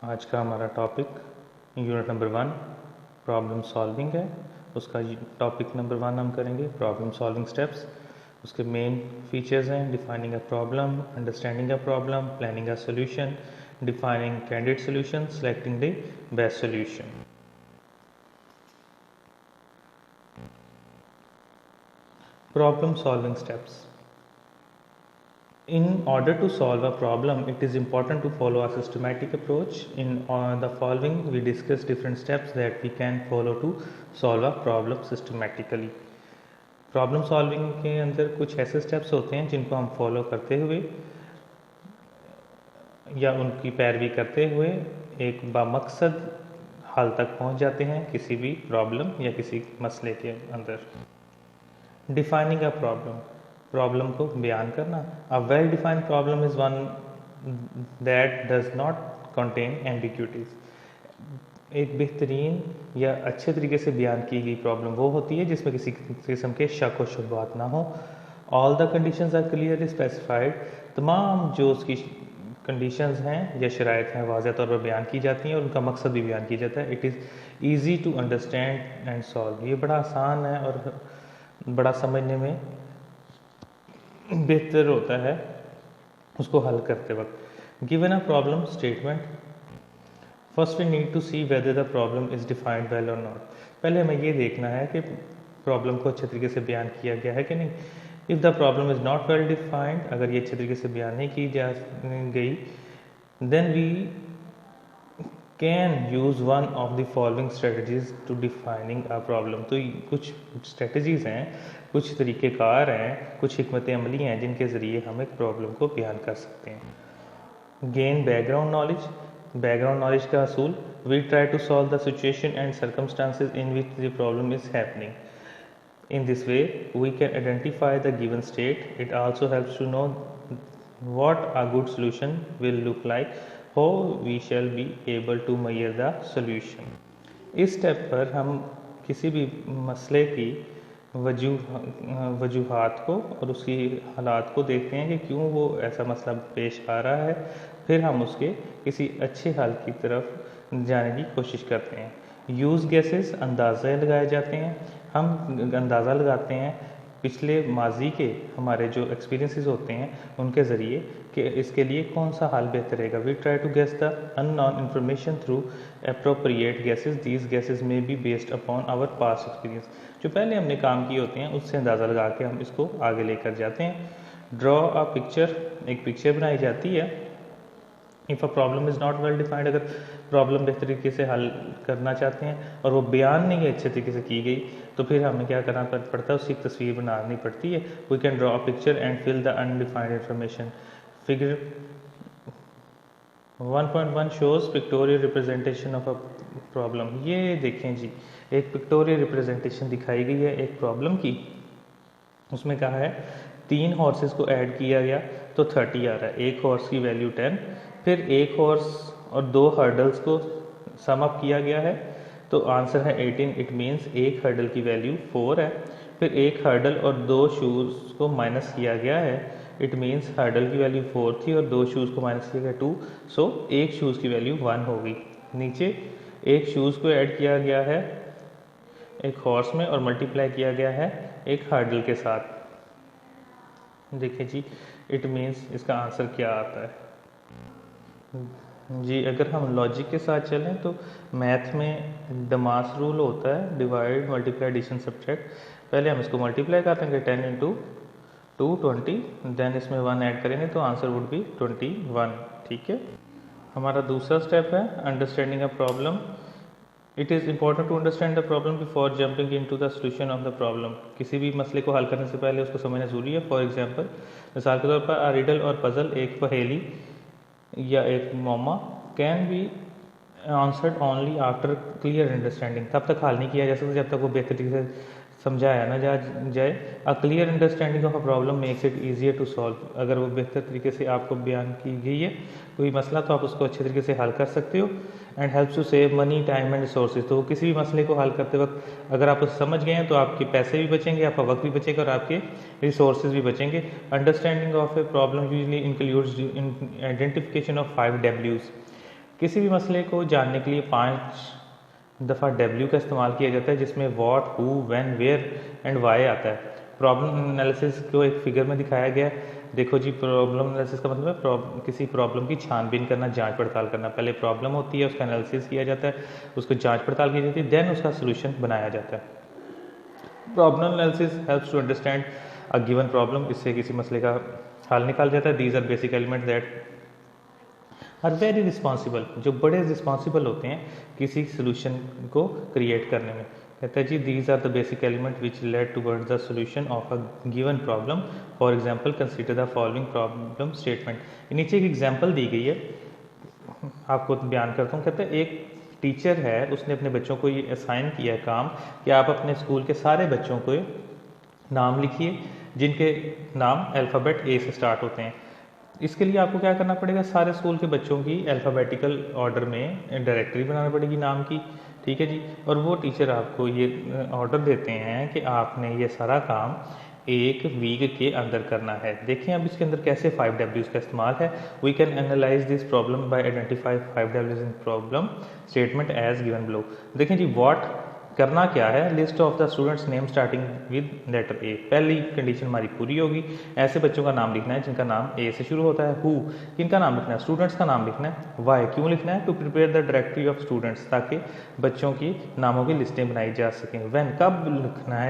आज का हमारा topic unit number 1 problem solving है। उसका टॉपिक नंबर 1 हम करेंगे प्रॉब्लम सॉल्विंग स्टेप्स। उसके मेन फीचर्स हैं defining a problem, understanding a problem, planning a solution, defining candidate solution, selecting the best solution. Problem solving steps. In order to solve a problem, it is important to follow a systematic approach. In the following, we discuss different steps that we can follow to solve a problem systematically. Problem solving के अंदर कुछ ऐसे steps होते हैं जिनको हम follow करते हुए या उनकी पैरवी करते हुए एक बामकसद हल तक पहुंच जाते हैं किसी भी प्रॉब्लम या किसी मसले के अंदर। डिफाइनिंग अ प्रॉब्लम को बयान करना। A well defined problem is one that does not contain ambiguities. एक बेहतरीन या अच्छे तरीके से बयान की गई प्रॉब्लम वो होती है जिसमें किसी किस्म के शक और शुबहात ना हो। All the conditions are clearly specified. तमाम जो उसकी कंडीशंस हैं या शराइत हैं वाज़ह तौर पर बयान की जाती हैं और उनका मकसद भी बयान किया जाता है। It is easy to understand and solve. ये बड़ा आसान है और बड़ा समझने में बेहतर होता है उसको हल करते वक्त। Given a problem statement, first we need to see whether the problem is defined well और नॉट। पहले हमें ये देखना है कि प्रॉब्लम को अच्छे तरीके से बयान किया गया है कि नहीं। If the problem is not well defined, अगर ये अच्छे तरीके से बयान नहीं की जा गई, then we can use one of the following strategies to defining a problem. तो कुछ स्ट्रेटजीज़ हैं, कुछ तरीक़ेकार हैं, कुछ हिकमत अमली हैं जिनके ज़रिए हम एक प्रॉब्लम को बयान कर सकते हैं। Gain background knowledge. Background knowledge का असूल, we try to solve the situation and circumstances in which the problem is happening. In this way, we can identify the given state. It also helps to know what a good solution will look like, how we shall be able to measure the solution. इस step पर हम किसी भी मसले की वजूहात को और उसकी हालात को देखते हैं कि क्यों वो ऐसा मसला पेश आ रहा है, फिर हम उसके किसी अच्छे हल की तरफ जाने की कोशिश करते हैं। यूज़ गेसेस, अंदाज़े लगाए जाते हैं। हम अंदाज़ा लगाते हैं पिछले माजी के हमारे जो एक्सपीरियंसेस होते हैं उनके ज़रिए कि इसके लिए कौन सा हल बेहतर रहेगा। We try to guess the unknown information through appropriate guesses. These guesses may be based upon our past experience. जो पहले हमने काम किए होते हैं उससे अंदाज़ा लगा के हम इसको आगे लेकर जाते हैं। ड्रॉ अ पिक्चर, एक पिक्चर बनाई जाती है। If a problem is not well defined, अगर प्रॉब्लम बेहतर तरीके से हल करना चाहते हैं और वो बयान नहीं है अच्छे तरीके से की गई, तो फिर हमें क्या करना पड़ता है, उसकी तस्वीर बनानी पड़ती है। We can draw a picture and fill the undefined information. Figure 1.1 shows pictorial representation of a problem. ये देखें जी, एक पिक्टोरियल रिप्रेजेंटेशन दिखाई गई है एक प्रॉब्लम की। उसमें कहा है 3 हॉर्सेस को ऐड किया गया तो 30 आ रहा है। एक हॉर्स की वैल्यू 10, फिर एक हॉर्स और 2 हर्डल्स को सम अप किया गया है तो आंसर है 18। इट मीन्स एक हर्डल की वैल्यू 4 है। फिर एक हर्डल और 2 शूज़ को माइनस किया गया है। इट मीन्स हर्डल की वैल्यू 4 थी और 2 शूज़ को माइनस किया गया 2, सो एक शूज़ की वैल्यू 1 हो गई। नीचे एक शूज़ को ऐड किया गया है एक हॉर्स में और मल्टीप्लाई किया गया है एक हर्डल के साथ। देखिए जी, इट मीन्स इसका आंसर क्या आता है जी। अगर हम लॉजिक के साथ चलें तो मैथ में डमास रूल होता है, डिवाइड मल्टीप्लाई एडिशन सब्ट्रैक्ट। पहले हम इसको मल्टीप्लाई करते हैं 10 इंटू 2 20, देन इसमें 1 ऐड करेंगे तो आंसर वुड बी 21। ठीक है। हमारा दूसरा स्टेप है understanding a problem. It is important to understand the problem before jumping into the solution of the problem. किसी भी मसले को हल करने से पहले उसको समझना जरूरी है। फॉर एग्जांपल, मिसाल के तौर पर अ रिडल और पजल, एक पहेली या एक मोमा, can be answered only after clear understanding. तब तक हल नहीं किया जा सकता जब तक वो बेहतर तरीके से समझाया ना जाए। A clear understanding of a problem makes it easier to solve. अगर वो बेहतर तरीके से आपको बयान की गई है कोई मसला तो आप उसको अच्छे तरीके से हल कर सकते हो। And helps to save money, time and resources. तो किसी भी मसले को हल करते वक्त अगर आप उसे समझ गए हैं तो आपके पैसे भी बचेंगे, आपका वक्त भी बचेगा और आपके रिसोर्सेज भी बचेंगे। Understanding of a problem usually includes identification of 5 W's। किसी भी मसले को जानने के लिए 5 दफ़ा W का इस्तेमाल किया जाता है, जिसमें what, who, when, where and why आता है। प्रॉब्लम एनालिसिस को एक फिगर में दिखाया गया है। देखो जी, प्रॉब्लम एनालिसिस का मतलब है किसी प्रॉब्लम की छानबीन करना, जांच पड़ताल करना। पहले प्रॉब्लम होती है, उसका एनालिसिस किया जाता है, उसको जांच पड़ताल की जाती है, देन उसका सोल्यूशन बनाया जाता है। Problem analysis helps to understand a given problem, इससे किसी मसले का हल निकाल जाता है। These are basic element that are very responsible, जो बड़े रिस्पॉन्सिबल होते हैं किसी सोल्यूशन को क्रिएट करने में। कहता है जी, these are the basic element which lead towards the solution of a given problem. For example consider the following problem statement. नीचे एक एग्जाम्पल दी गई है, आपको बयान करता हूँ। कहते हैं एक टीचर है, उसने अपने बच्चों को ये असाइन किया है काम कि आप अपने स्कूल के सारे बच्चों को नाम लिखिए जिनके नाम अल्फ़ाबेट ए से स्टार्ट होते हैं। इसके लिए आपको क्या करना पड़ेगा, सारे स्कूल के बच्चों की अल्फ़ाबेटिकल ऑर्डर में डायरेक्टरी बनानी पड़ेगी नाम की, ठीक है जी। और वो टीचर आपको ये ऑर्डर देते हैं कि आपने ये सारा काम एक वीक के अंदर करना है। देखें अब इसके अंदर कैसे 5 Ws का इस्तेमाल है। We can analyse this problem by identify 5 Ws in problem statement as given below. देखें जी, व्हाट करना क्या है, list of the students name starting with letter A. पहली कंडीशन हमारी पूरी होगी, ऐसे बच्चों का नाम लिखना है जिनका नाम ए से शुरू होता है। हु, किनका नाम लिखना है, स्टूडेंट्स का नाम लिखना है। वाई, क्यों लिखना है, to prepare the directory of students, ताकि बच्चों की नामों की लिस्टें बनाई जा सकें। व्हेन, कब लिखना है,